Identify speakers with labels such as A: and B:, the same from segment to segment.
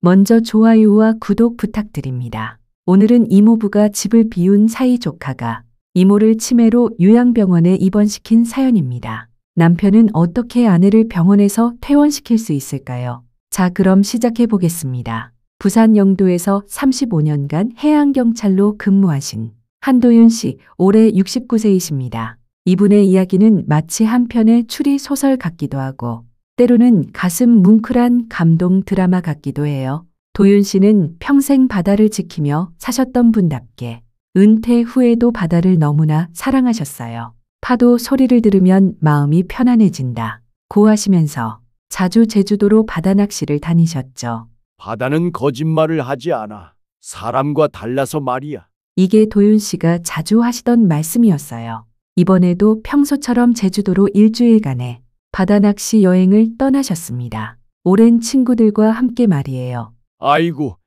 A: 먼저 좋아요와 구독 부탁드립니다. 오늘은 이모부가 집을 비운 사이 조카가 이모를 치매로 요양병원에 입원시킨 사연입니다. 남편은 어떻게 아내를 병원에서 퇴원시킬 수 있을까요? 자, 그럼 시작해 보겠습니다. 부산 영도에서 35년간 해양경찰로 근무하신 한도윤 씨, 올해 69세이십니다. 이분의 이야기는 마치 한 편의 추리 소설 같기도 하고 때로는 가슴 뭉클한 감동 드라마 같기도 해요. 도윤 씨는 평생 바다를 지키며 사셨던 분답게 은퇴 후에도 바다를 너무나 사랑하셨어요. 파도 소리를 들으면 마음이 편안해진다 고 하시면서 자주 제주도로 바다 낚시를 다니셨죠.
B: 바다는 거짓말을 하지 않아. 사람과 달라서 말이야.
A: 이게 도윤 씨가 자주 하시던 말씀이었어요. 이번에도 평소처럼 제주도로 일주일간의 바다 낚시 여행을 떠나셨습니다. 오랜 친구들과 함께 말이에요.
B: 아이고,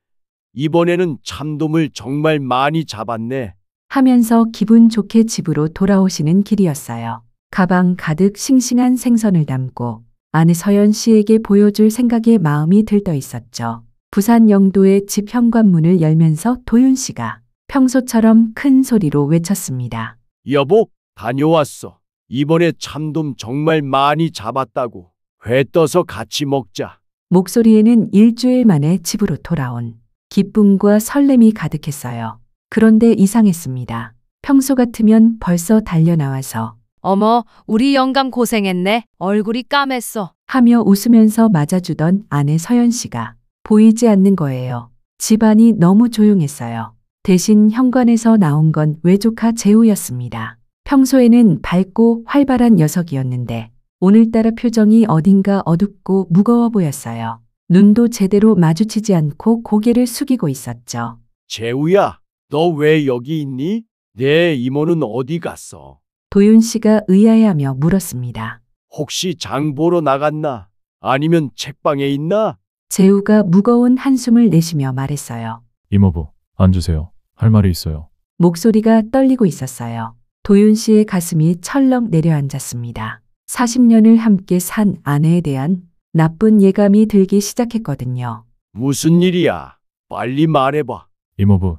B: 이번에는 참돔을 정말 많이 잡았네.
A: 하면서 기분 좋게 집으로 돌아오시는 길이었어요. 가방 가득 싱싱한 생선을 담고 아내 서연 씨에게 보여줄 생각에 마음이 들떠 있었죠. 부산 영도의 집 현관문을 열면서 도윤 씨가 평소처럼 큰 소리로 외쳤습니다.
B: 여보, 다녀왔어. 이번에 참돔 정말 많이 잡았다고. 회 떠서 같이 먹자.
A: 목소리에는 일주일 만에 집으로 돌아온 기쁨과 설렘이 가득했어요. 그런데 이상했습니다. 평소 같으면 벌써 달려나와서
C: 어머, 우리 영감 고생했네. 얼굴이 까맸어.
A: 하며 웃으면서 맞아주던 아내 서연 씨가 보이지 않는 거예요. 집안이 너무 조용했어요. 대신 현관에서 나온 건 외조카 재우였습니다. 평소에는 밝고 활발한 녀석이었는데 오늘따라 표정이 어딘가 어둡고 무거워 보였어요. 눈도 제대로 마주치지 않고 고개를 숙이고 있었죠.
B: 재우야, 너 왜 여기 있니? 내 이모는 어디 갔어?
A: 도윤 씨가 의아해하며 물었습니다.
B: 혹시 장 보러 나갔나? 아니면 책방에 있나?
A: 재우가 무거운 한숨을 내쉬며 말했어요.
D: 이모부, 앉으세요. 할 말이 있어요.
A: 목소리가 떨리고 있었어요. 도윤 씨의 가슴이 철렁 내려앉았습니다. 40년을 함께 산 아내에 대한 나쁜 예감이 들기 시작했거든요.
B: 무슨 일이야? 빨리 말해봐.
D: 이모부,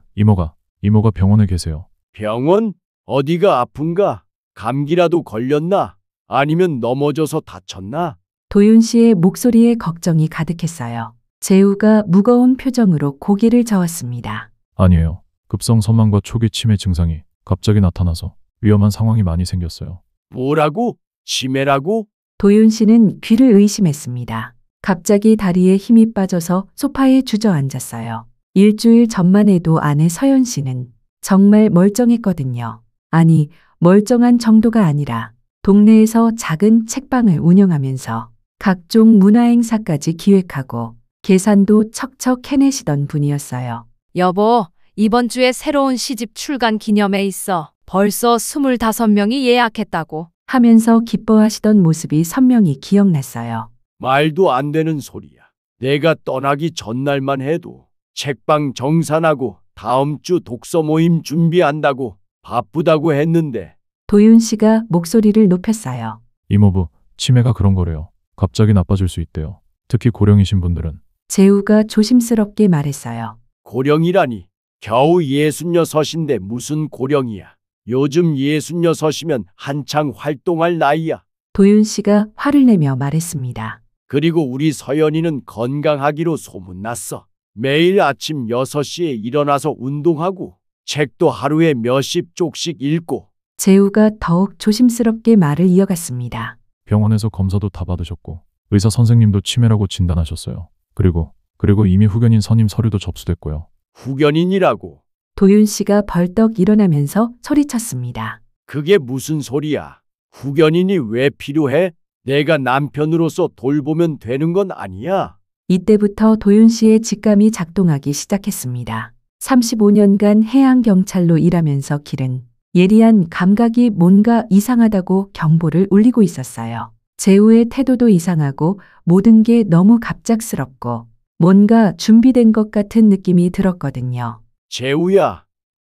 D: 이모가 병원에 계세요.
B: 병원? 어디가 아픈가? 감기라도 걸렸나? 아니면 넘어져서 다쳤나?
A: 도윤 씨의 목소리에 걱정이 가득했어요. 재우가 무거운 표정으로 고개를 저었습니다.
D: 아니에요. 급성 선망과 초기 치매 증상이 갑자기 나타나서 위험한 상황이 많이 생겼어요.
B: 뭐라고? 치매라고?
A: 도윤 씨는 귀를 의심했습니다. 갑자기 다리에 힘이 빠져서 소파에 주저앉았어요. 일주일 전만 해도 아내 서연 씨는 정말 멀쩡했거든요. 아니, 멀쩡한 정도가 아니라 동네에서 작은 책방을 운영하면서 각종 문화행사까지 기획하고 계산도 척척 해내시던 분이었어요.
C: 여보, 이번 주에 새로운 시집 출간 기념회 있어. 벌써 25명이 예약했다고.
A: 하면서 기뻐하시던 모습이 선명히 기억났어요.
B: 말도 안 되는 소리야. 내가 떠나기 전날만 해도 책방 정산하고 다음 주 독서 모임 준비한다고 바쁘다고 했는데.
A: 도윤 씨가 목소리를 높였어요.
D: 이모부, 치매가 그런 거래요. 갑자기 나빠질 수 있대요. 특히 고령이신 분들은.
A: 재우가 조심스럽게 말했어요.
B: 고령이라니. 겨우 66인데 무슨 고령이야. 요즘 66이면 한창 활동할 나이야.
A: 도윤 씨가 화를 내며 말했습니다.
B: 그리고 우리 서연이는 건강하기로 소문났어. 매일 아침 6시에 일어나서 운동하고 책도 하루에 몇십 쪽씩 읽고.
A: 재우가 더욱 조심스럽게 말을 이어갔습니다.
D: 병원에서 검사도 다 받으셨고 의사 선생님도 치매라고 진단하셨어요. 그리고 이미 후견인 선임 서류도 접수됐고요.
B: 후견인이라고?
A: 도윤 씨가 벌떡 일어나면서 소리쳤습니다.
B: 그게 무슨 소리야? 후견인이 왜 필요해? 내가 남편으로서 돌보면 되는 건 아니야.
A: 이때부터 도윤 씨의 직감이 작동하기 시작했습니다. 35년간 해양경찰로 일하면서 기른 예리한 감각이 뭔가 이상하다고 경보를 울리고 있었어요. 재우의 태도도 이상하고 모든 게 너무 갑작스럽고 뭔가 준비된 것 같은 느낌이 들었거든요.
B: 재우야,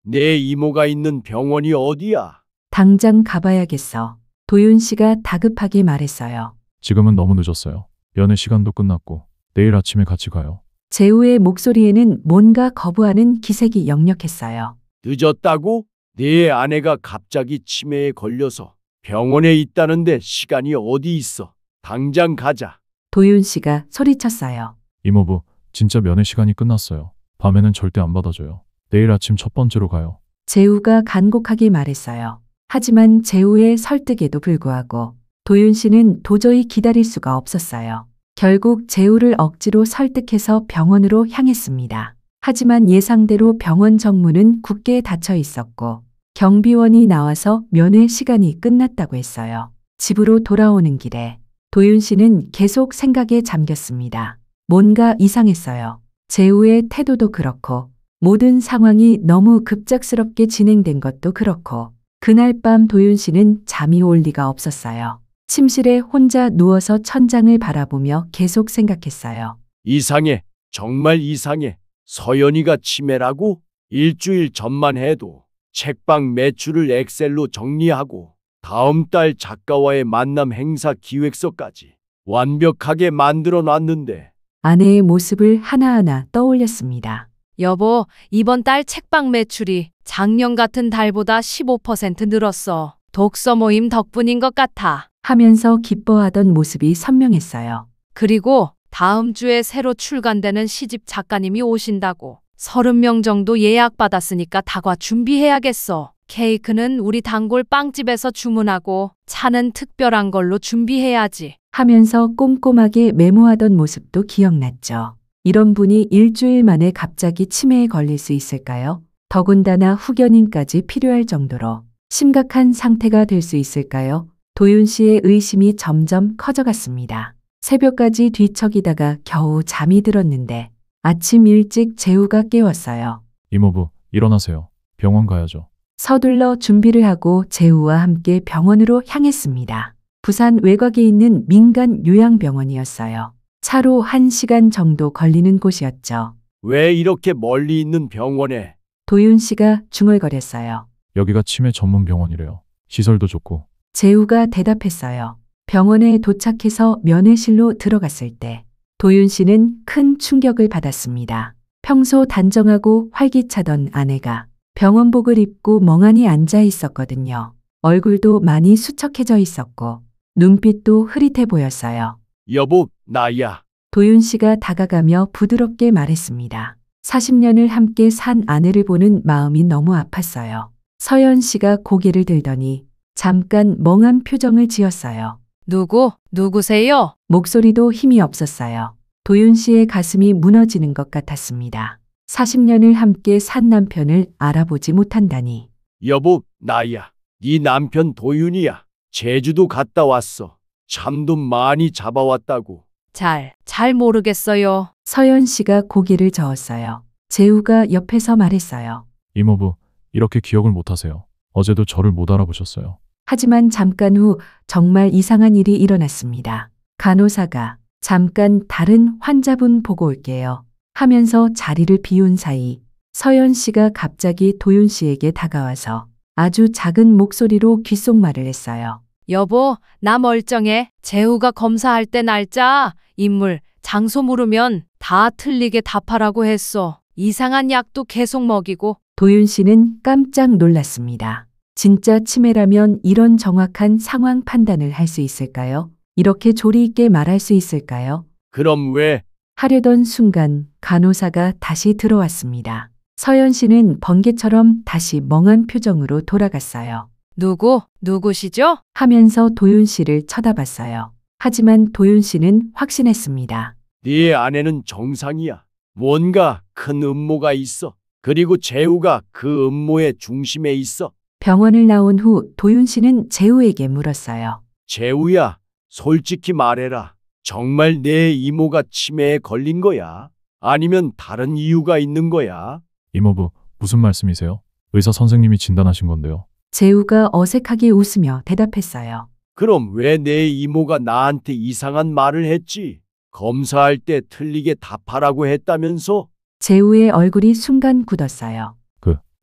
B: 내 이모가 있는 병원이 어디야?
A: 당장 가봐야겠어. 도윤 씨가 다급하게 말했어요.
D: 지금은 너무 늦었어요. 연애 시간도 끝났고 내일 아침에 같이 가요.
A: 재우의 목소리에는 뭔가 거부하는 기색이 역력했어요.
B: 늦었다고? 네 아내가 갑자기 치매에 걸려서 병원에 있다는데 시간이 어디 있어? 당장 가자.
A: 도윤 씨가 소리쳤어요.
D: 이모부, 진짜 면회 시간이 끝났어요. 밤에는 절대 안 받아줘요. 내일 아침 첫 번째로 가요.
A: 재우가 간곡하게 말했어요. 하지만 재우의 설득에도 불구하고 도윤 씨는 도저히 기다릴 수가 없었어요. 결국 재우를 억지로 설득해서 병원으로 향했습니다. 하지만 예상대로 병원 정문은 굳게 닫혀 있었고 경비원이 나와서 면회 시간이 끝났다고 했어요. 집으로 돌아오는 길에 도윤 씨는 계속 생각에 잠겼습니다. 뭔가 이상했어요. 재우의 태도도 그렇고 모든 상황이 너무 급작스럽게 진행된 것도 그렇고 그날 밤 도윤 씨는 잠이 올 리가 없었어요. 침실에 혼자 누워서 천장을 바라보며 계속 생각했어요.
B: 이상해. 정말 이상해. 서연이가 치매라고? 일주일 전만 해도 책방 매출을 엑셀로 정리하고 다음 달 작가와의 만남 행사 기획서까지 완벽하게 만들어 놨는데
A: 아내의 모습을 하나하나 떠올렸습니다.
C: 여보, 이번 달 책방 매출이 작년 같은 달보다 15% 늘었어. 독서 모임 덕분인 것 같아.
A: 하면서 기뻐하던 모습이 선명했어요.
C: 그리고 다음 주에 새로 출간되는 시집 작가님이 오신다고. 30명 정도 예약받았으니까 다과 준비해야겠어. 케이크는 우리 단골 빵집에서 주문하고 차는 특별한 걸로 준비해야지.
A: 하면서 꼼꼼하게 메모하던 모습도 기억났죠. 이런 분이 일주일 만에 갑자기 치매에 걸릴 수 있을까요? 더군다나 후견인까지 필요할 정도로 심각한 상태가 될 수 있을까요? 도윤 씨의 의심이 점점 커져갔습니다. 새벽까지 뒤척이다가 겨우 잠이 들었는데 아침 일찍 재우가 깨웠어요.
D: 이모부, 일어나세요. 병원 가야죠.
A: 서둘러 준비를 하고 재우와 함께 병원으로 향했습니다. 부산 외곽에 있는 민간 요양병원이었어요. 차로 1시간 정도 걸리는 곳이었죠.
B: 왜 이렇게 멀리 있는 병원에?
A: 도윤 씨가 중얼거렸어요.
D: 여기가 치매 전문 병원이래요. 시설도 좋고.
A: 재우가 대답했어요. 병원에 도착해서 면회실로 들어갔을 때 도윤 씨는 큰 충격을 받았습니다. 평소 단정하고 활기차던 아내가 병원복을 입고 멍하니 앉아 있었거든요. 얼굴도 많이 수척해져 있었고 눈빛도 흐릿해 보였어요.
B: 여보, 나야.
A: 도윤 씨가 다가가며 부드럽게 말했습니다. 40년을 함께 산 아내를 보는 마음이 너무 아팠어요. 서연 씨가 고개를 들더니 잠깐 멍한 표정을 지었어요.
C: 누구세요?
A: 목소리도 힘이 없었어요. 도윤 씨의 가슴이 무너지는 것 같았습니다. 40년을 함께 산 남편을 알아보지 못한다니.
B: 여보, 나야. 네 남편 도윤이야. 제주도 갔다 왔어. 참도 많이 잡아왔다고.
C: 잘 모르겠어요.
A: 서연 씨가 고개를 저었어요. 재우가 옆에서 말했어요.
D: 이모부, 이렇게 기억을 못하세요. 어제도 저를 못 알아보셨어요.
A: 하지만 잠깐 후 정말 이상한 일이 일어났습니다. 간호사가 잠깐 다른 환자분 보고 올게요 하면서 자리를 비운 사이 서연 씨가 갑자기 도윤 씨에게 다가와서 아주 작은 목소리로 귓속말을 했어요.
C: 여보, 나 멀쩡해. 재우가 검사할 때 날짜, 인물, 장소 물으면 다 틀리게 답하라고 했어. 이상한 약도 계속 먹이고.
A: 도윤 씨는 깜짝 놀랐습니다. 진짜 치매라면 이런 정확한 상황 판단을 할 수 있을까요? 이렇게 조리 있게 말할 수 있을까요?
B: 그럼 왜?
A: 하려던 순간 간호사가 다시 들어왔습니다. 서연 씨는 번개처럼 다시 멍한 표정으로 돌아갔어요.
C: 누구시죠?
A: 하면서 도윤 씨를 쳐다봤어요. 하지만 도윤 씨는 확신했습니다.
B: 네 아내는 정상이야. 뭔가 큰 음모가 있어. 그리고 재우가 그 음모의 중심에 있어.
A: 병원을 나온 후 도윤 씨는 재우에게 물었어요.
B: 재우야, 솔직히 말해라. 정말 내 이모가 치매에 걸린 거야? 아니면 다른 이유가 있는 거야?
D: 이모부, 무슨 말씀이세요? 의사 선생님이 진단하신 건데요.
A: 재우가 어색하게 웃으며 대답했어요.
B: 그럼 왜 내 이모가 나한테 이상한 말을 했지? 검사할 때 틀리게 답하라고 했다면서?
A: 재우의 얼굴이 순간 굳었어요.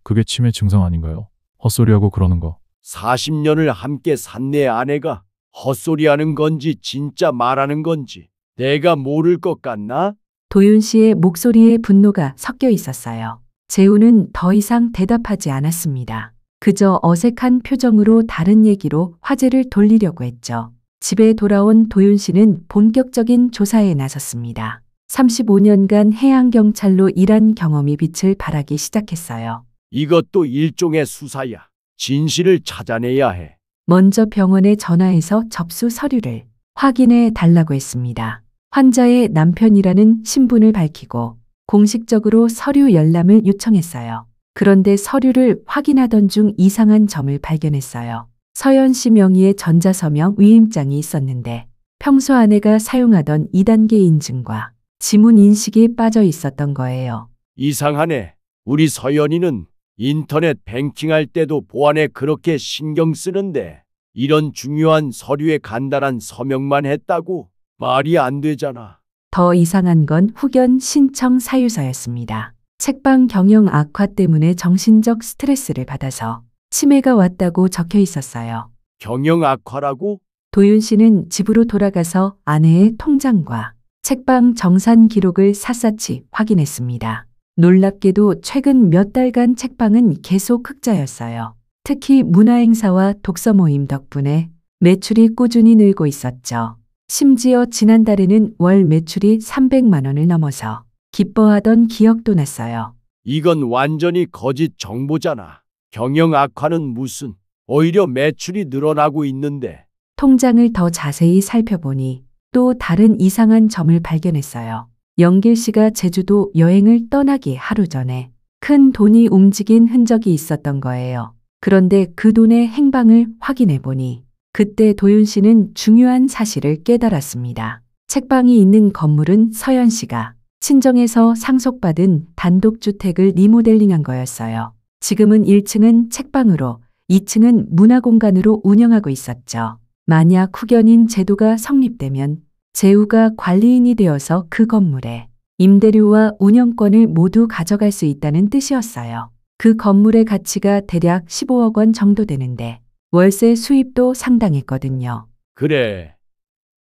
D: 그게 치매 증상 아닌가요? 헛소리하고 그러는 거.
B: 40년을 함께 산 내 아내가 헛소리하는 건지 진짜 말하는 건지 내가 모를 것 같나?
A: 도윤 씨의 목소리에 분노가 섞여 있었어요. 재우는 더 이상 대답하지 않았습니다. 그저 어색한 표정으로 다른 얘기로 화제를 돌리려고 했죠. 집에 돌아온 도윤 씨는 본격적인 조사에 나섰습니다. 35년간 해양경찰로 일한 경험이 빛을 발하기 시작했어요.
B: 이것도 일종의 수사야. 진실을 찾아내야 해.
A: 먼저 병원에 전화해서 접수 서류를 확인해 달라고 했습니다. 환자의 남편이라는 신분을 밝히고 공식적으로 서류 열람을 요청했어요. 그런데 서류를 확인하던 중 이상한 점을 발견했어요. 서연 씨 명의의 전자서명 위임장이 있었는데 평소 아내가 사용하던 2단계 인증과 지문 인식이 빠져 있었던 거예요.
B: 이상하네. 우리 서연이는 인터넷 뱅킹할 때도 보안에 그렇게 신경 쓰는데 이런 중요한 서류에 간단한 서명만 했다고? 말이 안 되잖아.
A: 더 이상한 건 후견 신청 사유서였습니다. 책방 경영 악화 때문에 정신적 스트레스를 받아서 치매가 왔다고 적혀 있었어요.
B: 경영 악화라고?
A: 도윤 씨는 집으로 돌아가서 아내의 통장과 책방 정산 기록을 샅샅이 확인했습니다. 놀랍게도 최근 몇 달간 책방은 계속 흑자였어요. 특히 문화행사와 독서 모임 덕분에 매출이 꾸준히 늘고 있었죠. 심지어 지난달에는 월 매출이 300만 원을 넘어서 기뻐하던 기억도 났어요.
B: 이건 완전히 거짓 정보잖아. 경영 악화는 무슨? 오히려 매출이 늘어나고 있는데.
A: 통장을 더 자세히 살펴보니 또 다른 이상한 점을 발견했어요. 영길 씨가 제주도 여행을 떠나기 하루 전에 큰 돈이 움직인 흔적이 있었던 거예요. 그런데 그 돈의 행방을 확인해 보니 그때 도윤 씨는 중요한 사실을 깨달았습니다. 책방이 있는 건물은 서연 씨가 친정에서 상속받은 단독주택을 리모델링한 거였어요. 지금은 1층은 책방으로 2층은 문화공간으로 운영하고 있었죠. 만약 후견인 제도가 성립되면 재우가 관리인이 되어서 그 건물에 임대료와 운영권을 모두 가져갈 수 있다는 뜻이었어요. 그 건물의 가치가 대략 15억 원 정도 되는데 월세 수입도 상당했거든요.
B: 그래.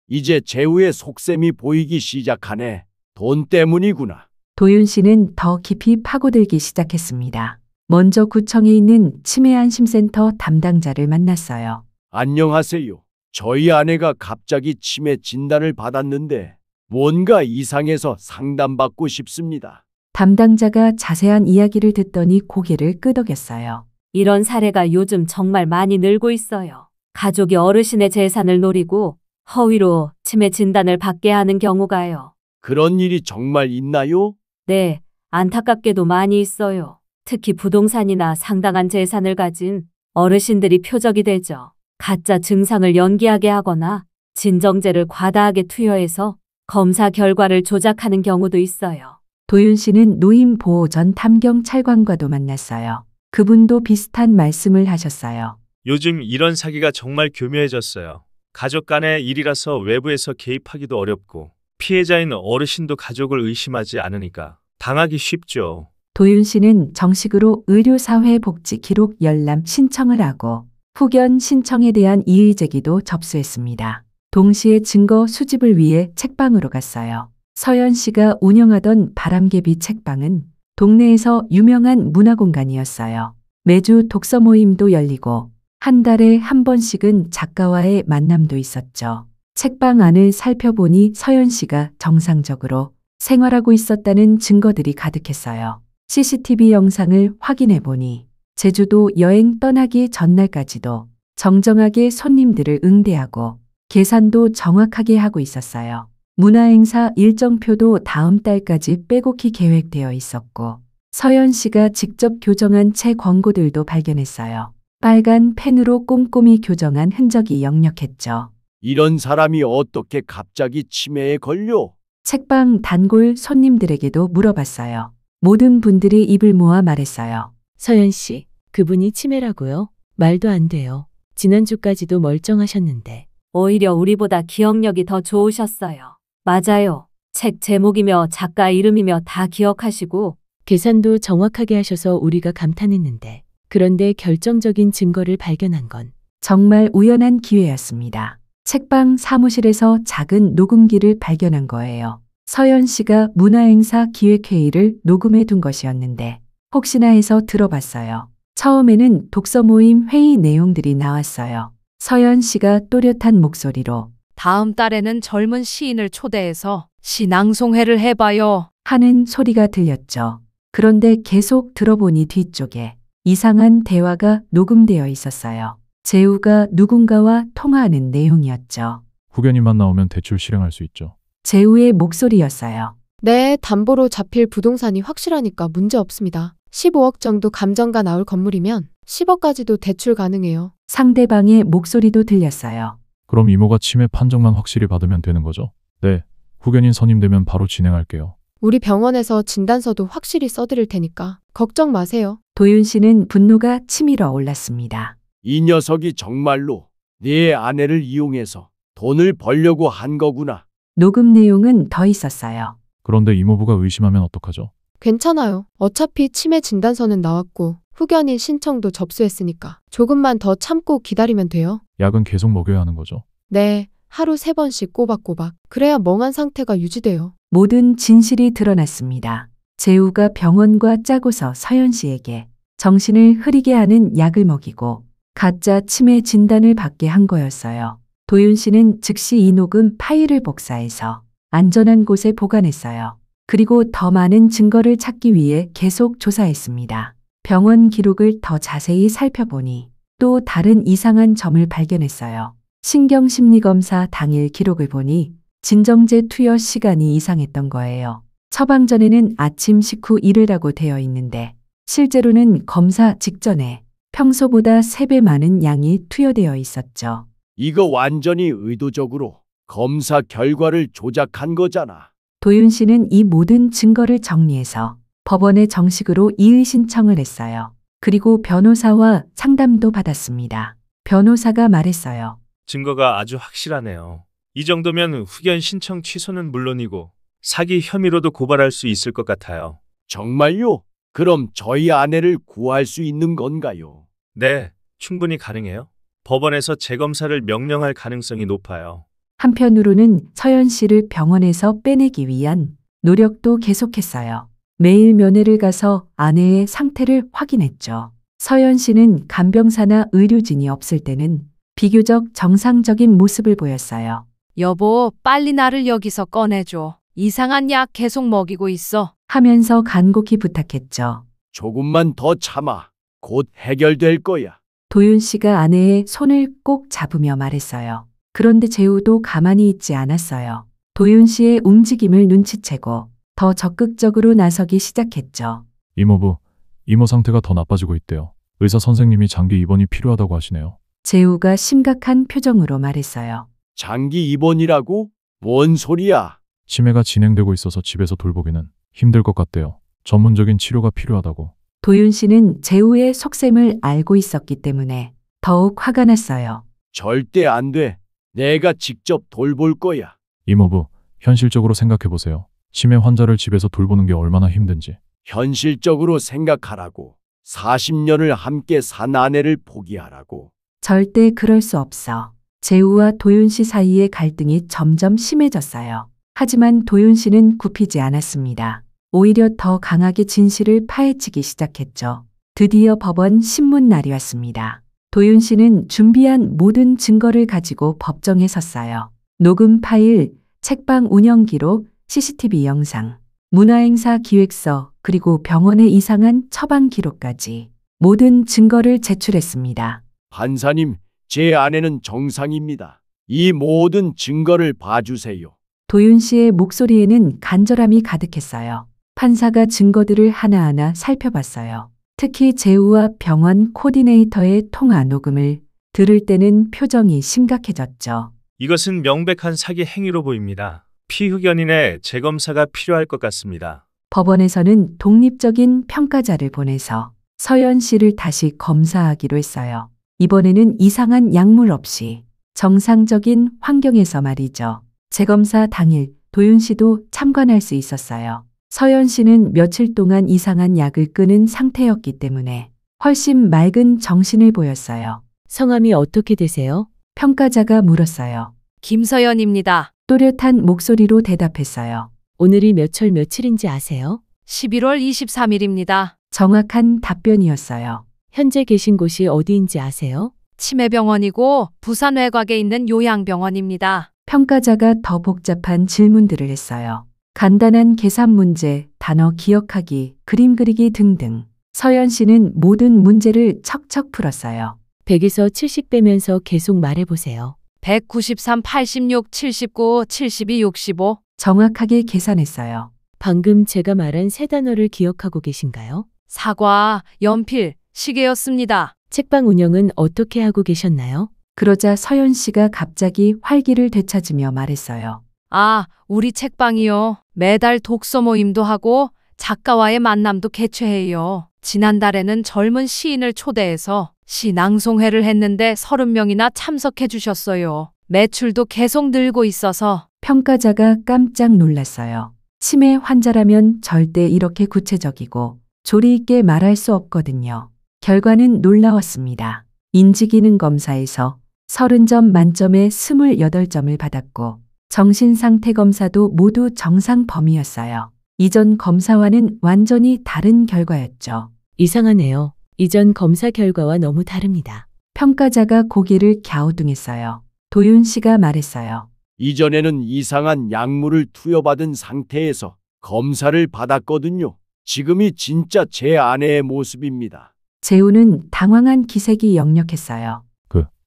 B: 이제 재우의 속셈이 보이기 시작하네. 돈 때문이구나.
A: 도윤 씨는 더 깊이 파고들기 시작했습니다. 먼저 구청에 있는 치매안심센터 담당자를 만났어요.
B: 안녕하세요. 저희 아내가 갑자기 치매 진단을 받았는데 뭔가 이상해서 상담받고 싶습니다.
A: 담당자가 자세한 이야기를 듣더니 고개를 끄덕였어요.
E: 이런 사례가 요즘 정말 많이 늘고 있어요. 가족이 어르신의 재산을 노리고 허위로 치매 진단을 받게 하는 경우가요.
B: 그런 일이 정말 있나요?
E: 네, 안타깝게도 많이 있어요. 특히 부동산이나 상당한 재산을 가진 어르신들이 표적이 되죠. 가짜 증상을 연기하게 하거나 진정제를 과다하게 투여해서 검사 결과를 조작하는 경우도 있어요.
A: 도윤 씨는 노인보호 전 탐경찰관과도 만났어요. 그분도 비슷한 말씀을 하셨어요.
F: 요즘 이런 사기가 정말 교묘해졌어요. 가족 간의 일이라서 외부에서 개입하기도 어렵고 피해자인 어르신도 가족을 의심하지 않으니까 당하기 쉽죠.
A: 도윤 씨는 정식으로 의료사회복지 기록 열람 신청을 하고 후견 신청에 대한 이의 제기도 접수했습니다. 동시에 증거 수집을 위해 책방으로 갔어요. 서연 씨가 운영하던 바람개비 책방은 동네에서 유명한 문화공간이었어요. 매주 독서 모임도 열리고 한 달에 한 번씩은 작가와의 만남도 있었죠. 책방 안을 살펴보니 서연 씨가 정상적으로 생활하고 있었다는 증거들이 가득했어요. CCTV 영상을 확인해 보니 제주도 여행 떠나기 전날까지도 정정하게 손님들을 응대하고 계산도 정확하게 하고 있었어요. 문화행사 일정표도 다음 달까지 빼곡히 계획되어 있었고 서연 씨가 직접 교정한 책 광고들도 발견했어요. 빨간 펜으로 꼼꼼히 교정한 흔적이 역력했죠.
B: 이런 사람이 어떻게 갑자기 치매에 걸려?
A: 책방 단골 손님들에게도 물어봤어요. 모든 분들이 입을 모아 말했어요.
G: 서연 씨, 그분이 치매라고요? 말도 안 돼요. 지난주까지도 멀쩡하셨는데.
E: 오히려 우리보다 기억력이 더 좋으셨어요. 맞아요. 책 제목이며 작가 이름이며 다 기억하시고
G: 계산도 정확하게 하셔서 우리가 감탄했는데. 그런데 결정적인 증거를 발견한 건
A: 정말 우연한 기회였습니다. 책방 사무실에서 작은 녹음기를 발견한 거예요. 서연 씨가 문화행사 기획회의를 녹음해 둔 것이었는데 혹시나 해서 들어봤어요. 처음에는 독서 모임 회의 내용들이 나왔어요. 서연 씨가 또렷한 목소리로
C: 다음 달에는 젊은 시인을 초대해서 시 낭송회를 해봐요.
A: 하는 소리가 들렸죠. 그런데 계속 들어보니 뒤쪽에 이상한 대화가 녹음되어 있었어요. 재우가 누군가와 통화하는 내용이었죠.
D: 후견인만 나오면 대출 실행할 수 있죠.
A: 재우의 목소리였어요.
H: 네, 담보로 잡힐 부동산이 확실하니까 문제 없습니다. 15억 정도 감정가 나올 건물이면 10억까지도 대출 가능해요.
A: 상대방의 목소리도 들렸어요.
D: 그럼 이모가 치매 판정만 확실히 받으면 되는 거죠? 네. 후견인 선임되면 바로 진행할게요.
H: 우리 병원에서 진단서도 확실히 써드릴 테니까 걱정 마세요.
A: 도윤 씨는 분노가 치밀어 올랐습니다.
B: 이 녀석이 정말로 네 아내를 이용해서 돈을 벌려고 한 거구나.
A: 녹음 내용은 더 있었어요.
D: 그런데 이모부가 의심하면 어떡하죠?
H: 괜찮아요. 어차피 치매 진단서는 나왔고 후견인 신청도 접수했으니까 조금만 더 참고 기다리면 돼요.
D: 약은 계속 먹여야 하는 거죠?
H: 네, 하루 3번씩 꼬박꼬박. 그래야 멍한 상태가 유지돼요.
A: 모든 진실이 드러났습니다. 재우가 병원과 짜고서 서연 씨에게 정신을 흐리게 하는 약을 먹이고 가짜 치매 진단을 받게 한 거였어요. 도윤 씨는 즉시 이 녹음 파일을 복사해서 안전한 곳에 보관했어요. 그리고 더 많은 증거를 찾기 위해 계속 조사했습니다. 병원 기록을 더 자세히 살펴보니 또 다른 이상한 점을 발견했어요. 신경심리검사 당일 기록을 보니 진정제 투여 시간이 이상했던 거예요. 처방 전에는 아침 식후 일으라고 되어 있는데 실제로는 검사 직전에 평소보다 3배 많은 양이 투여되어 있었죠.
B: 이거 완전히 의도적으로 검사 결과를 조작한 거잖아.
A: 도윤 씨는 이 모든 증거를 정리해서 법원에 정식으로 이의 신청을 했어요. 그리고 변호사와 상담도 받았습니다. 변호사가 말했어요.
F: 증거가 아주 확실하네요. 이 정도면 후견 신청 취소는 물론이고 사기 혐의로도 고발할 수 있을 것 같아요.
B: 정말요? 그럼 저희 아내를 구할 수 있는 건가요?
F: 네, 충분히 가능해요. 법원에서 재검사를 명령할 가능성이 높아요.
A: 한편으로는 서연 씨를 병원에서 빼내기 위한 노력도 계속했어요. 매일 면회를 가서 아내의 상태를 확인했죠. 서연 씨는 간병사나 의료진이 없을 때는 비교적 정상적인 모습을 보였어요.
C: 여보, 빨리 나를 여기서 꺼내줘. 이상한 약 계속 먹이고 있어.
A: 하면서 간곡히 부탁했죠.
B: 조금만 더 참아. 곧 해결될 거야.
A: 도윤 씨가 아내의 손을 꼭 잡으며 말했어요. 그런데 재우도 가만히 있지 않았어요. 도윤 씨의 움직임을 눈치채고 더 적극적으로 나서기 시작했죠.
D: 이모부, 이모 상태가 더 나빠지고 있대요. 의사 선생님이 장기 입원이 필요하다고 하시네요.
A: 재우가 심각한 표정으로 말했어요.
B: 장기 입원이라고? 뭔 소리야?
D: 치매가 진행되고 있어서 집에서 돌보기는 힘들 것 같대요. 전문적인 치료가 필요하다고.
A: 도윤 씨는 재우의 속셈을 알고 있었기 때문에 더욱 화가 났어요.
B: 절대 안 돼. 내가 직접 돌볼 거야.
D: 이모부, 현실적으로 생각해보세요. 치매 환자를 집에서 돌보는 게 얼마나 힘든지.
B: 현실적으로 생각하라고. 40년을 함께 산 아내를 포기하라고.
A: 절대 그럴 수 없어. 재우와 도윤 씨 사이의 갈등이 점점 심해졌어요. 하지만 도윤 씨는 굽히지 않았습니다. 오히려 더 강하게 진실을 파헤치기 시작했죠. 드디어 법원 신문 날이 왔습니다. 도윤 씨는 준비한 모든 증거를 가지고 법정에 섰어요. 녹음 파일, 책방 운영 기록, CCTV 영상, 문화행사 기획서, 그리고 병원의 이상한 처방 기록까지 모든 증거를 제출했습니다.
B: 판사님, 제 아내는 정상입니다. 이 모든 증거를 봐주세요.
A: 도윤 씨의 목소리에는 간절함이 가득했어요. 판사가 증거들을 하나하나 살펴봤어요. 특히 재우와 병원 코디네이터의 통화 녹음을 들을 때는 표정이 심각해졌죠.
F: 이것은 명백한 사기 행위로 보입니다. 피후견인의 재검사가 필요할 것 같습니다.
A: 법원에서는 독립적인 평가자를 보내서 서연 씨를 다시 검사하기로 했어요. 이번에는 이상한 약물 없이 정상적인 환경에서 말이죠. 재검사 당일 도윤 씨도 참관할 수 있었어요. 서연 씨는 며칠 동안 이상한 약을 끊은 상태였기 때문에 훨씬 맑은 정신을 보였어요.
G: 성함이 어떻게 되세요?
A: 평가자가 물었어요.
C: 김서연입니다.
A: 또렷한 목소리로 대답했어요.
G: 오늘이 몇 월 며칠인지 아세요?
C: 11월 23일입니다.
A: 정확한 답변이었어요.
G: 현재 계신 곳이 어디인지 아세요?
C: 치매병원이고 부산 외곽에 있는 요양병원입니다.
A: 평가자가 더 복잡한 질문들을 했어요. 간단한 계산 문제, 단어 기억하기, 그림 그리기 등등. 서연 씨는 모든 문제를 척척 풀었어요.
G: 100에서 70 빼면서 계속 말해보세요.
C: 193, 86, 79, 72, 65.
A: 정확하게 계산했어요.
G: 방금 제가 말한 세 단어를 기억하고 계신가요?
C: 사과, 연필, 시계였습니다.
G: 책방 운영은 어떻게 하고 계셨나요?
A: 그러자 서연 씨가 갑자기 활기를 되찾으며 말했어요.
C: 아, 우리 책방이요. 매달 독서 모임도 하고 작가와의 만남도 개최해요. 지난달에는 젊은 시인을 초대해서 시 낭송회를 했는데 30명이나 참석해 주셨어요. 매출도 계속 늘고 있어서
A: 평가자가 깜짝 놀랐어요. 치매 환자라면 절대 이렇게 구체적이고 조리 있게 말할 수 없거든요. 결과는 놀라웠습니다. 인지기능 검사에서 30점 만점에 28점을 받았고 정신상태 검사도 모두 정상 범위였어요. 이전 검사와는 완전히 다른 결과였죠.
G: 이상하네요. 이전 검사 결과와 너무 다릅니다.
A: 평가자가 고개를 갸우뚱했어요. 도윤 씨가 말했어요.
B: 이전에는 이상한 약물을 투여받은 상태에서 검사를 받았거든요. 지금이 진짜 제 아내의 모습입니다.
A: 재우는 당황한 기색이 역력했어요.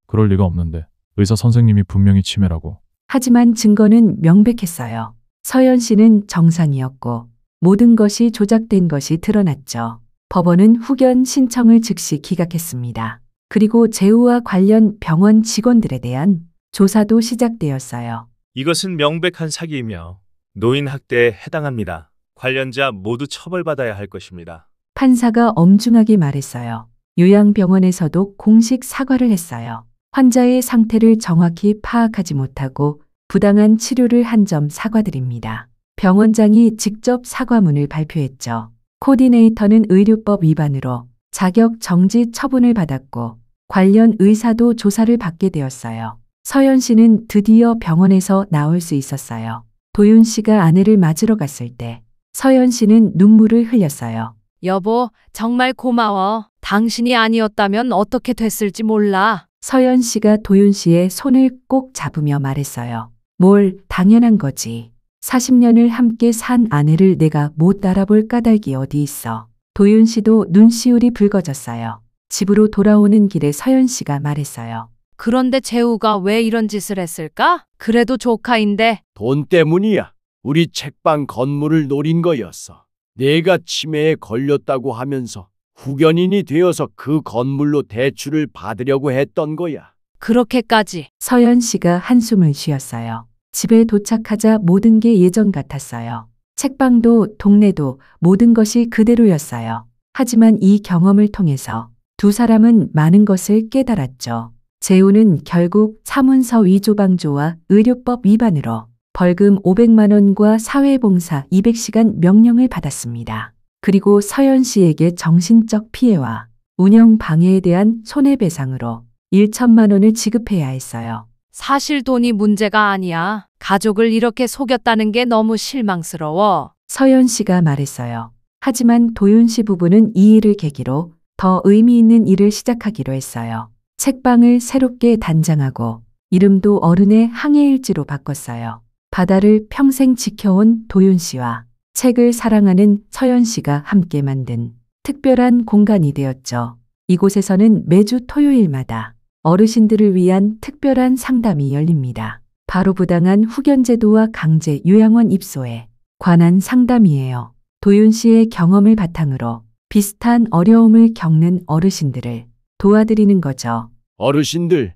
D: 그럴 리가 없는데. 의사 선생님이 분명히 치매라고.
A: 하지만 증거는 명백했어요. 서연 씨는 정상이었고 모든 것이 조작된 것이 드러났죠. 법원은 후견 신청을 즉시 기각했습니다. 그리고 재우와 관련 병원 직원들에 대한 조사도 시작되었어요.
F: 이것은 명백한 사기이며 노인 학대에 해당합니다. 관련자 모두 처벌받아야 할 것입니다.
A: 판사가 엄중하게 말했어요. 요양병원에서도 공식 사과를 했어요. 환자의 상태를 정확히 파악하지 못하고 부당한 치료를 한 점 사과드립니다. 병원장이 직접 사과문을 발표했죠. 코디네이터는 의료법 위반으로 자격 정지 처분을 받았고 관련 의사도 조사를 받게 되었어요. 서연 씨는 드디어 병원에서 나올 수 있었어요. 도윤 씨가 아내를 맞으러 갔을 때 서연 씨는 눈물을 흘렸어요.
C: 여보, 정말 고마워. 당신이 아니었다면 어떻게 됐을지 몰라.
A: 서연 씨가 도윤 씨의 손을 꼭 잡으며 말했어요. 뭘 당연한 거지. 40년을 함께 산 아내를 내가 못 알아볼 까닭이 어디 있어. 도윤 씨도 눈시울이 붉어졌어요. 집으로 돌아오는 길에 서연 씨가 말했어요.
C: 그런데 재우가 왜 이런 짓을 했을까? 그래도 조카인데.
B: 돈 때문이야. 우리 책방 건물을 노린 거였어. 내가 치매에 걸렸다고 하면서 후견인이 되어서 그 건물로 대출을 받으려고 했던 거야.
C: 그렇게까지.
A: 서연 씨가 한숨을 쉬었어요. 집에 도착하자 모든 게 예전 같았어요. 책방도 동네도 모든 것이 그대로였어요. 하지만 이 경험을 통해서 두 사람은 많은 것을 깨달았죠. 재우는 결국 사문서 위조방조와 의료법 위반으로 벌금 500만 원과 사회봉사 200시간 명령을 받았습니다. 그리고 서연 씨에게 정신적 피해와 운영 방해에 대한 손해배상으로 1천만 원을 지급해야 했어요.
C: 사실 돈이 문제가 아니야. 가족을 이렇게 속였다는 게 너무 실망스러워.
A: 서연 씨가 말했어요. 하지만 도윤 씨 부부는 이 일을 계기로 더 의미 있는 일을 시작하기로 했어요. 책방을 새롭게 단장하고 이름도 어른의 항해일지로 바꿨어요. 바다를 평생 지켜온 도윤 씨와 책을 사랑하는 서연 씨가 함께 만든 특별한 공간이 되었죠. 이곳에서는 매주 토요일마다 어르신들을 위한 특별한 상담이 열립니다. 바로 부당한 후견제도와 강제 요양원 입소에 관한 상담이에요. 도윤 씨의 경험을 바탕으로 비슷한 어려움을 겪는 어르신들을 도와드리는 거죠.
B: 어르신들,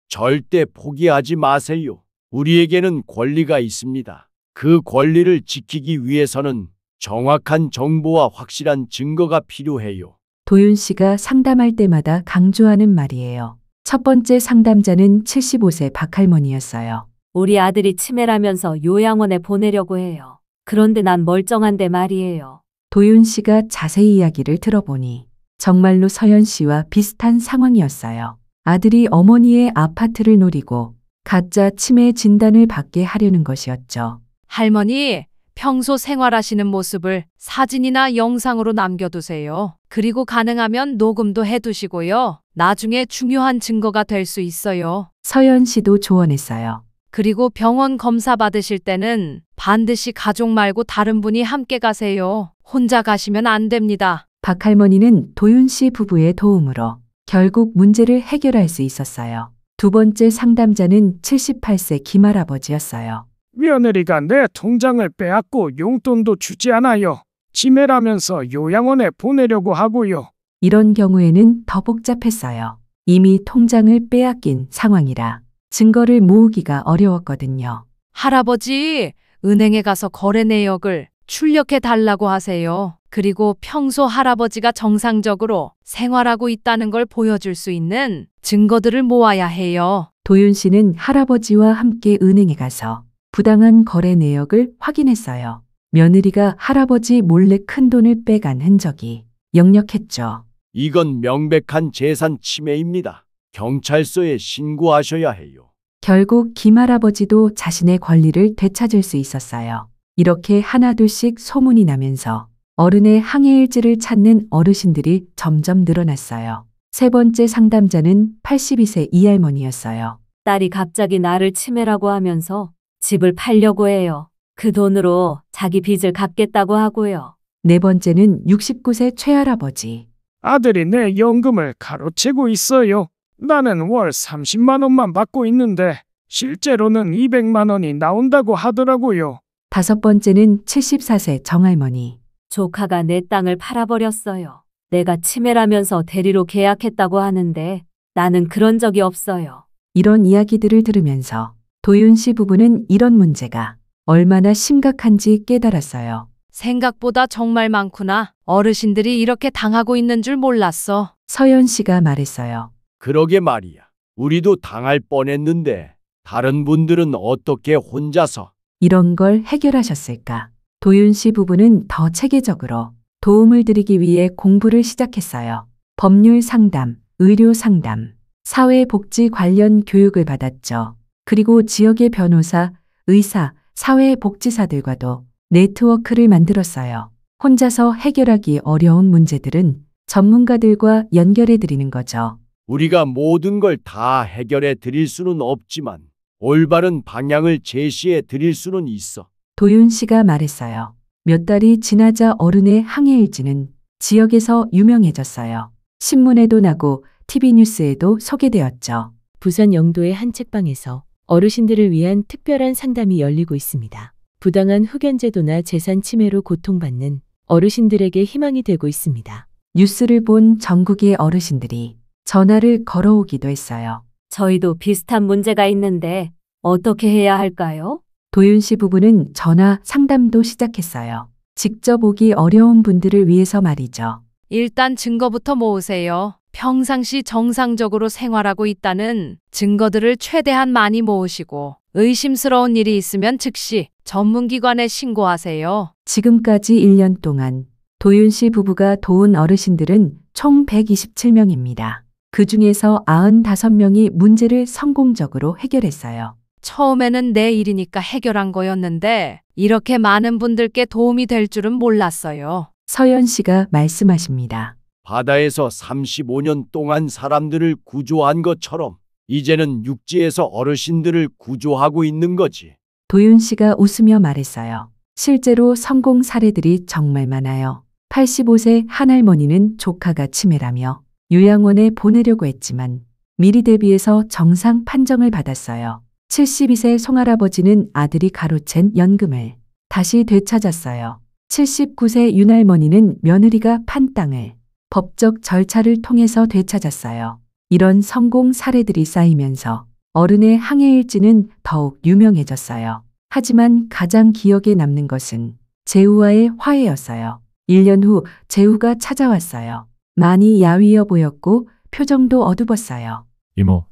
B: 절대 포기하지 마세요. 우리에게는 권리가 있습니다. 그 권리를 지키기 위해서는 정확한 정보와 확실한 증거가 필요해요.
A: 도윤 씨가 상담할 때마다 강조하는 말이에요. 첫 번째 상담자는 75세 박할머니였어요.
E: 우리 아들이 치매라면서 요양원에 보내려고 해요. 그런데 난 멀쩡한데 말이에요.
A: 도윤 씨가 자세히 이야기를 들어보니 정말로 서연 씨와 비슷한 상황이었어요. 아들이 어머니의 아파트를 노리고 가짜 치매 진단을 받게 하려는 것이었죠.
C: 할머니, 평소 생활하시는 모습을 사진이나 영상으로 남겨두세요. 그리고 가능하면 녹음도 해두시고요. 나중에 중요한 증거가 될 수 있어요.
A: 서연 씨도 조언했어요.
C: 그리고 병원 검사 받으실 때는 반드시 가족 말고 다른 분이 함께 가세요. 혼자 가시면 안 됩니다.
A: 박 할머니는 도윤 씨 부부의 도움으로 결국 문제를 해결할 수 있었어요. 두 번째 상담자는 78세 김할아버지였어요.
I: 며느리가 내 통장을 빼앗고 용돈도 주지 않아요. 치매라면서 요양원에 보내려고 하고요.
A: 이런 경우에는 더 복잡했어요. 이미 통장을 빼앗긴 상황이라 증거를 모으기가 어려웠거든요.
C: 할아버지, 은행에 가서 거래 내역을 출력해 달라고 하세요. 그리고 평소 할아버지가 정상적으로 생활하고 있다는 걸 보여줄 수 있는 증거들을 모아야 해요.
A: 도윤 씨는 할아버지와 함께 은행에 가서 부당한 거래 내역을 확인했어요. 며느리가 할아버지 몰래 큰 돈을 빼간 흔적이 역력했죠.
B: 이건 명백한 재산 침해입니다. 경찰서에 신고하셔야 해요.
A: 결국 김할아버지도 자신의 권리를 되찾을 수 있었어요. 이렇게 하나둘씩 소문이 나면서 어른의 항해일지를 찾는 어르신들이 점점 늘어났어요. 세 번째 상담자는 82세 이할머니였어요.
E: 딸이 갑자기 나를 치매라고 하면서 집을 팔려고 해요. 그 돈으로 자기 빚을 갚겠다고 하고요.
A: 네 번째는 69세 최할아버지.
I: 아들이 내 연금을 가로채고 있어요. 나는 월 30만 원만 받고 있는데 실제로는 200만 원이 나온다고 하더라고요.
A: 다섯 번째는 74세 정할머니.
E: 조카가 내 땅을 팔아버렸어요. 내가 치매라면서 대리로 계약했다고 하는데 나는 그런 적이 없어요.
A: 이런 이야기들을 들으면서 도윤 씨 부부는 이런 문제가 얼마나 심각한지 깨달았어요.
C: 생각보다 정말 많구나. 어르신들이 이렇게 당하고 있는 줄 몰랐어.
A: 서연 씨가 말했어요.
B: 그러게 말이야. 우리도 당할 뻔했는데 다른 분들은 어떻게 혼자서
A: 이런 걸 해결하셨을까? 도윤 씨 부부는 더 체계적으로 도움을 드리기 위해 공부를 시작했어요. 법률 상담, 의료 상담, 사회복지 관련 교육을 받았죠. 그리고 지역의 변호사, 의사, 사회복지사들과도 네트워크를 만들었어요. 혼자서 해결하기 어려운 문제들은 전문가들과 연결해 드리는 거죠.
B: 우리가 모든 걸 다 해결해 드릴 수는 없지만 올바른 방향을 제시해 드릴 수는 있어.
A: 도윤 씨가 말했어요. 몇 달이 지나자 어른의 항해일지는 지역에서 유명해졌어요. 신문에도 나고 TV 뉴스에도 소개되었죠.
G: 부산 영도의 한 책방에서 어르신들을 위한 특별한 상담이 열리고 있습니다. 부당한 후견제도나 재산 침해로 고통받는 어르신들에게 희망이 되고 있습니다.
A: 뉴스를 본 전국의 어르신들이 전화를 걸어오기도 했어요.
E: 저희도 비슷한 문제가 있는데 어떻게 해야 할까요?
A: 도윤 씨 부부는 전화 상담도 시작했어요. 직접 오기 어려운 분들을 위해서 말이죠.
C: 일단 증거부터 모으세요. 평상시 정상적으로 생활하고 있다는 증거들을 최대한 많이 모으시고 의심스러운 일이 있으면 즉시 전문기관에 신고하세요.
A: 지금까지 1년 동안 도윤 씨 부부가 도운 어르신들은 총 127명입니다. 그 중에서 95명이 문제를 성공적으로 해결했어요.
C: 처음에는 내 일이니까 해결한 거였는데 이렇게 많은 분들께 도움이 될 줄은 몰랐어요.
A: 서연 씨가 말씀하십니다.
B: 바다에서 35년 동안 사람들을 구조한 것처럼 이제는 육지에서 어르신들을 구조하고 있는 거지.
A: 도윤 씨가 웃으며 말했어요. 실제로 성공 사례들이 정말 많아요. 85세 한할머니는 조카가 치매라며 요양원에 보내려고 했지만 미리 대비해서 정상 판정을 받았어요. 72세 송할아버지는 아들이 가로챈 연금을 다시 되찾았어요. 79세 윤할머니는 며느리가 판 땅을 법적 절차를 통해서 되찾았어요. 이런 성공 사례들이 쌓이면서 어른의 항해일지는 더욱 유명해졌어요. 하지만 가장 기억에 남는 것은 재우와의 화해였어요. 1년 후 재우가 찾아왔어요. 많이 야위어 보였고 표정도 어두웠어요.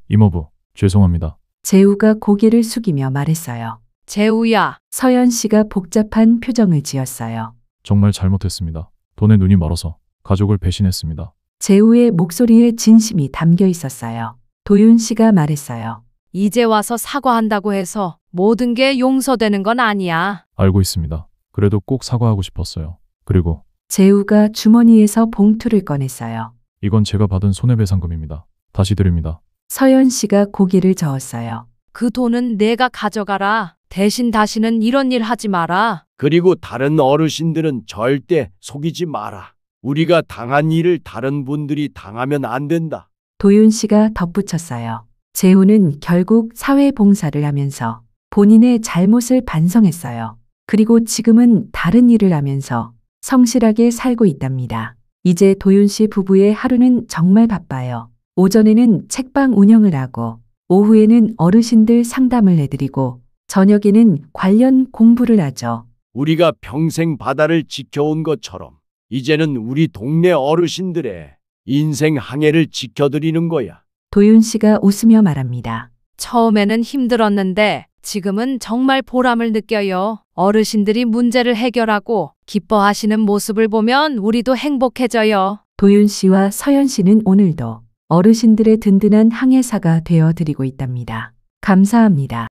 D: 이모부, 죄송합니다.
A: 재우가 고개를 숙이며 말했어요.
C: 재우야,
A: 서연 씨가 복잡한 표정을 지었어요.
D: 정말 잘못했습니다. 돈에 눈이 멀어서 가족을 배신했습니다.
A: 재우의 목소리에 진심이 담겨 있었어요. 도윤 씨가 말했어요.
C: 이제 와서 사과한다고 해서 모든 게 용서되는 건 아니야.
D: 알고 있습니다. 그래도 꼭 사과하고 싶었어요. 그리고
A: 재우가 주머니에서 봉투를 꺼냈어요.
D: 이건 제가 받은 손해배상금입니다. 다시 드립니다.
A: 서연 씨가 고개를 저었어요.
C: 그 돈은 내가 가져가라. 대신 다시는 이런 일 하지 마라.
B: 그리고 다른 어르신들은 절대 속이지 마라. 우리가 당한 일을 다른 분들이 당하면 안 된다.
A: 도윤 씨가 덧붙였어요. 재우는 결국 사회봉사를 하면서 본인의 잘못을 반성했어요. 그리고 지금은 다른 일을 하면서 성실하게 살고 있답니다. 이제 도윤 씨 부부의 하루는 정말 바빠요. 오전에는 책방 운영을 하고 오후에는 어르신들 상담을 해드리고 저녁에는 관련 공부를 하죠.
B: 우리가 평생 바다를 지켜온 것처럼 이제는 우리 동네 어르신들의 인생 항해를 지켜드리는 거야.
A: 도윤 씨가 웃으며 말합니다.
C: 처음에는 힘들었는데 지금은 정말 보람을 느껴요. 어르신들이 문제를 해결하고 기뻐하시는 모습을 보면 우리도 행복해져요.
A: 도윤 씨와 서연 씨는 오늘도 어르신들의 든든한 항해사가 되어 드리고 있답니다. 감사합니다.